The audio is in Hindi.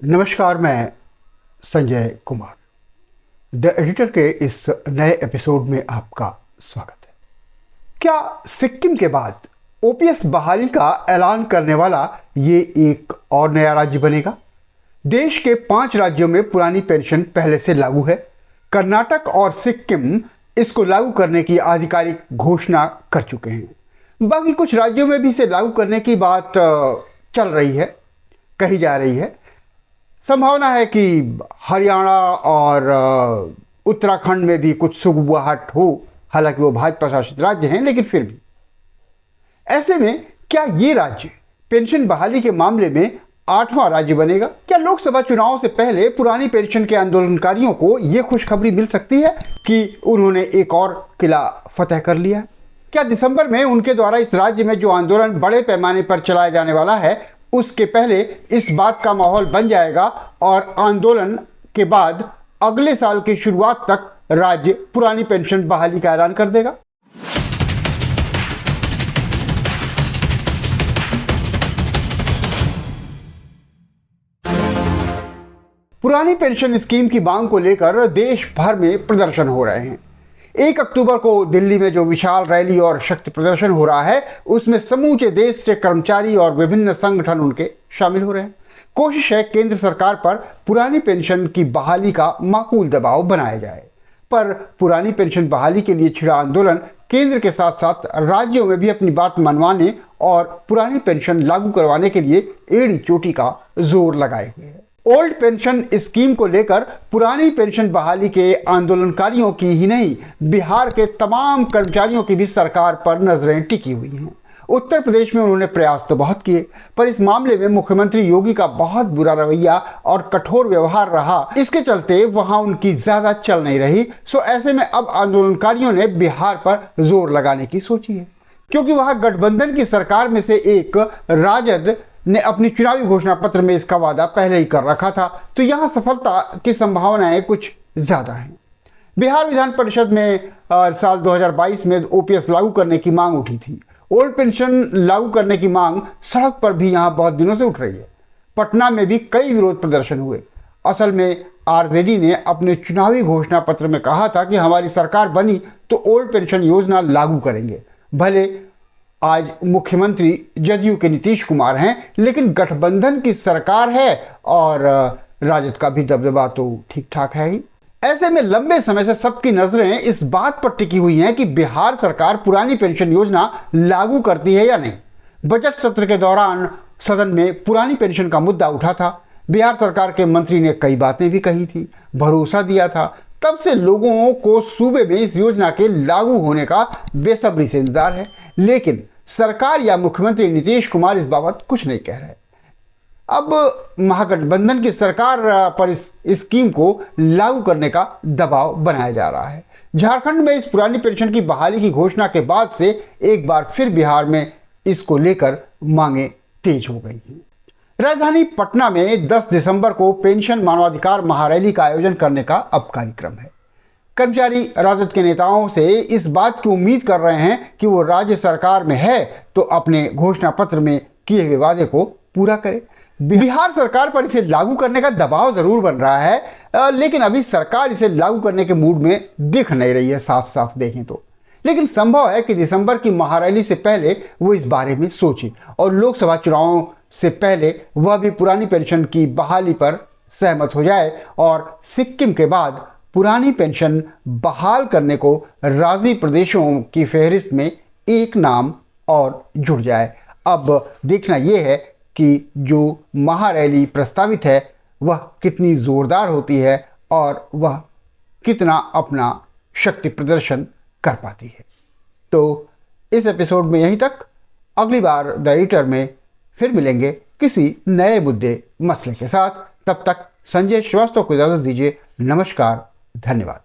नमस्कार, मैं संजय कुमार द एडिटर के इस नए एपिसोड में आपका स्वागत है। क्या सिक्किम के बाद ओपीएस बहाली का ऐलान करने वाला ये एक और नया राज्य बनेगा? देश के 5 राज्यों में पुरानी पेंशन पहले से लागू है। कर्नाटक और सिक्किम इसको लागू करने की आधिकारिक घोषणा कर चुके हैं। बाकी कुछ राज्यों में भी इसे लागू करने की बात चल रही है, कही जा रही है। संभावना है कि हरियाणा और उत्तराखंड में भी कुछ सुगबुगाहट हो, हालांकि वो भाजपा शासित राज्य हैं, लेकिन फिर भी। ऐसे में क्या ये राज्य पेंशन बहाली के मामले में 8वां राज्य बनेगा? क्या लोकसभा चुनाव से पहले पुरानी पेंशन के आंदोलनकारियों को ये खुशखबरी मिल सकती है कि उन्होंने एक और किला फतह कर लिया है? क्या दिसंबर में उनके द्वारा इस राज्य में जो आंदोलन बड़े पैमाने पर चलाया जाने वाला है, उसके पहले इस बात का माहौल बन जाएगा और आंदोलन के बाद अगले साल की शुरुआत तक राज्य पुरानी पेंशन बहाली का ऐलान कर देगा? पुरानी पेंशन स्कीम की मांग को लेकर देश भर में प्रदर्शन हो रहे हैं। 1 अक्टूबर को दिल्ली में जो विशाल रैली और शक्ति प्रदर्शन हो रहा है, उसमें समूचे देश से कर्मचारी और विभिन्न संगठन उनके शामिल हो रहे हैं। कोशिश है केंद्र सरकार पर पुरानी पेंशन की बहाली का माकूल दबाव बनाया जाए। पर पुरानी पेंशन बहाली के लिए छिड़ा आंदोलन केंद्र के साथ साथ राज्यों में भी अपनी बात मनवाने और पुरानी पेंशन लागू करवाने के लिए एड़ी चोटी का जोर लगाए हुए है। ओल्ड पेंशन स्कीम को लेकर पुरानी पेंशन बहाली के आंदोलनकारियों की ही नहीं, बिहार के तमाम कर्मचारियों की भी सरकार पर नजरें टिकी हुई हैं। उत्तर प्रदेश में उन्होंने प्रयास तो बहुत किए, पर इस मामले में मुख्यमंत्री योगी का बहुत बुरा रवैया और कठोर व्यवहार रहा। इसके चलते वहां उनकी ज्यादा चल नहीं रही। सो ऐसे में अब आंदोलनकारियों ने बिहार पर जोर लगाने की सोची है, क्योंकि वहां गठबंधन की सरकार में से एक राजद ने अपनी चुनावी घोषणा पत्र में इसका वादा पहले ही कर रखा था, तो यहां सफलता की संभावनाएं कुछ ज्यादा हैं। बिहार विधान परिषद में साल 2022 में ओपीएस लागू करने की मांग उठी थी। ओल्ड पेंशन लागू करने की मांग सड़क पर भी यहां बहुत दिनों से उठ रही है। पटना में भी कई विरोध प्रदर्शन हुए। असल में आरजेडी ने अपने चुनावी घोषणा पत्र में कहा था कि हमारी सरकार बनी तो ओल्ड पेंशन योजना लागू करेंगे। भले आज मुख्यमंत्री जदयू के नीतीश कुमार हैं, लेकिन गठबंधन की सरकार है और राजद का भी दबदबा तो ठीक ठाक है ही। ऐसे में लंबे समय से सबकी नजरें इस बात पर टिकी हुई हैं कि बिहार सरकार पुरानी पेंशन योजना लागू करती है या नहीं। बजट सत्र के दौरान सदन में पुरानी पेंशन का मुद्दा उठा था। बिहार सरकार के मंत्री ने कई बातें भी कही थी, भरोसा दिया था। तब से लोगों को सूबे में इस योजना के लागू होने का बेसब्री से इंतजार है, लेकिन सरकार या मुख्यमंत्री नीतीश कुमार इस बाबत कुछ नहीं कह रहे। अब महागठबंधन की सरकार पर इस स्कीम को लागू करने का दबाव बनाया जा रहा है। झारखंड में इस पुरानी पेंशन की बहाली की घोषणा के बाद से एक बार फिर बिहार में इसको लेकर मांगे तेज हो गई हैं। राजधानी पटना में 10 दिसंबर को पेंशन मानवाधिकार महारैली का आयोजन करने का अब कार्यक्रम है। कर्मचारी राजद के नेताओं से इस बात की उम्मीद कर रहे हैं कि वो राज्य सरकार में है तो अपने घोषणा पत्र में किए हुए वादे को पूरा करे। बिहार सरकार पर इसे लागू करने का दबाव जरूर बन रहा है, लेकिन अभी सरकार इसे लागू करने के मूड में दिख नहीं रही है, साफ साफ देखें तो। लेकिन संभव है कि दिसंबर की महारैली से पहले वो इस बारे में सोचे और लोकसभा चुनावों से पहले वह भी पुरानी पेंशन की बहाली पर सहमत हो जाए और सिक्किम के बाद पुरानी पेंशन बहाल करने को राजी प्रदेशों की फहरिस्त में एक नाम और जुड़ जाए। अब देखना यह है कि जो महारैली प्रस्तावित है वह कितनी जोरदार होती है और वह कितना अपना शक्ति प्रदर्शन कर पाती है। तो इस एपिसोड में यहीं तक। अगली बार द एडिटर में फिर मिलेंगे किसी नए मुद्दे मसले के साथ। तब तक संजय श्रीवास्तव को इजाजत दीजिए। नमस्कार, धन्यवाद।